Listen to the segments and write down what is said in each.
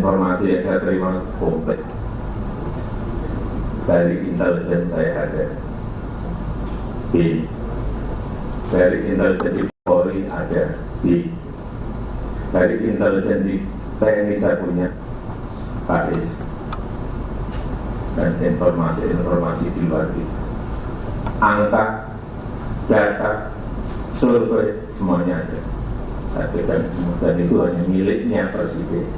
informasi yang saya terima komplit. Dari intelijen saya ada, dari intelijen di Polri ada, dari intelijen di TNI saya punya Pak Is, dan informasi di luar itu, angka, data, survei, semuanya ada. Saya pegang semua, dan itu hanya miliknya Presiden.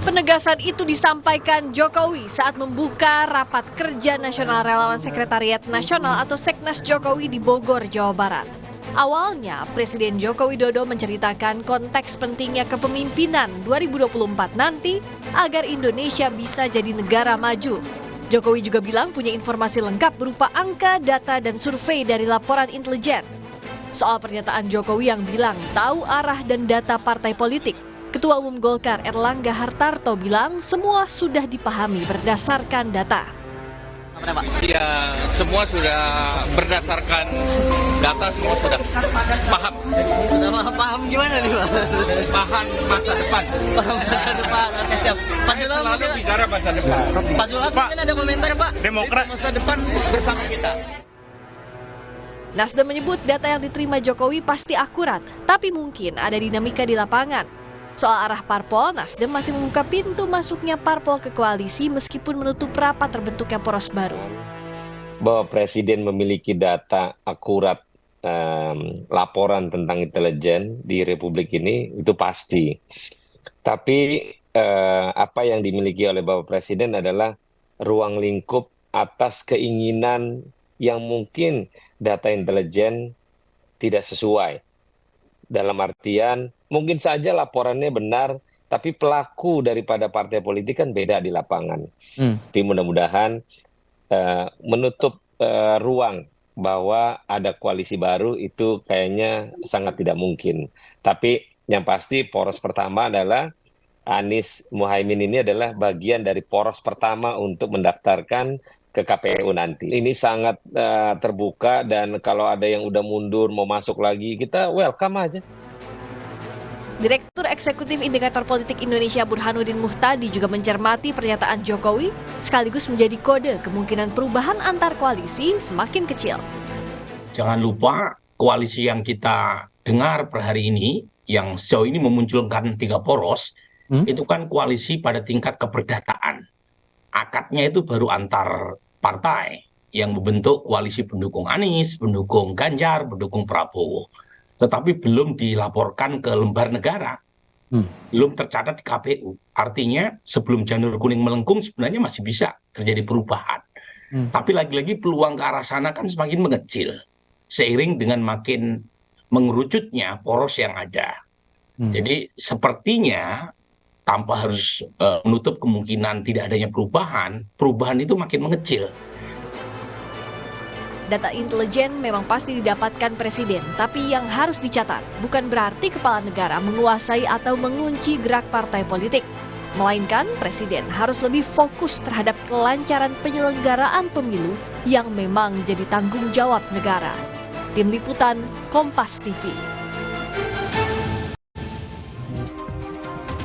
Penegasan itu disampaikan Jokowi saat membuka Rapat Kerja Nasional Relawan Sekretariat Nasional atau Seknas Jokowi di Bogor, Jawa Barat. Awalnya, Presiden Joko Widodo menceritakan konteks pentingnya kepemimpinan 2024 nanti agar Indonesia bisa jadi negara maju. Jokowi juga bilang punya informasi lengkap berupa angka, data, dan survei dari laporan intelijen. Soal pernyataan Jokowi yang bilang tahu arah dan data partai politik, Ketua Umum Golkar Erlangga Hartarto bilang semua sudah dipahami berdasarkan data. Ya, semua sudah berdasarkan data, semua sudah paham. Paham gimana nih, Pak? Paham masa depan. Paham masa depan. Oke, siap. Pak Zulhas Selalu bicara masa depan. Pak Zulhas mungkin ada komentar, Pak? Demokrat masa depan bersama kita. Nasdem menyebut data yang diterima Jokowi pasti akurat, tapi mungkin ada dinamika di lapangan. Soal arah parpol, Nasdem masih membuka pintu masuknya parpol ke koalisi meskipun menutup rapat terbentuknya poros baru. Bahwa Presiden memiliki data akurat, laporan tentang intelijen di Republik ini, itu pasti. Tapi apa yang dimiliki oleh Bapak Presiden adalah ruang lingkup atas keinginan yang mungkin data intelijen tidak sesuai. Dalam artian, mungkin saja laporannya benar, tapi pelaku daripada partai politik kan beda di lapangan. Tapi mudah-mudahan menutup ruang bahwa ada koalisi baru itu kayaknya sangat tidak mungkin. Tapi yang pasti poros pertama adalah Anies Muhaimin ini adalah bagian dari poros pertama untuk mendaftarkan ke KPU nanti. Ini sangat terbuka dan kalau ada yang udah mundur mau masuk lagi, kita welcome aja. Direktur Eksekutif Indikator Politik Indonesia Burhanuddin Muhtadi juga mencermati pernyataan Jokowi sekaligus menjadi kode kemungkinan perubahan antar koalisi semakin kecil. Jangan lupa koalisi yang kita dengar per hari ini yang sejauh ini memunculkan 3 poros, itu kan koalisi pada tingkat keperdataan. Akadnya itu baru antar partai yang membentuk koalisi pendukung Anies, pendukung Ganjar, pendukung Prabowo. Tetapi belum dilaporkan ke lembar negara, belum tercatat di KPU. Artinya sebelum janur kuning melengkung sebenarnya masih bisa terjadi perubahan. Tapi lagi-lagi peluang ke arah sana kan semakin mengecil, seiring dengan makin mengerucutnya poros yang ada. Jadi sepertinya tanpa harus menutup kemungkinan tidak adanya perubahan itu makin mengecil. Data intelijen memang pasti didapatkan Presiden, tapi yang harus dicatat bukan berarti kepala negara menguasai atau mengunci gerak partai politik. Melainkan Presiden harus lebih fokus terhadap kelancaran penyelenggaraan pemilu yang memang jadi tanggung jawab negara. Tim Liputan, Kompas TV.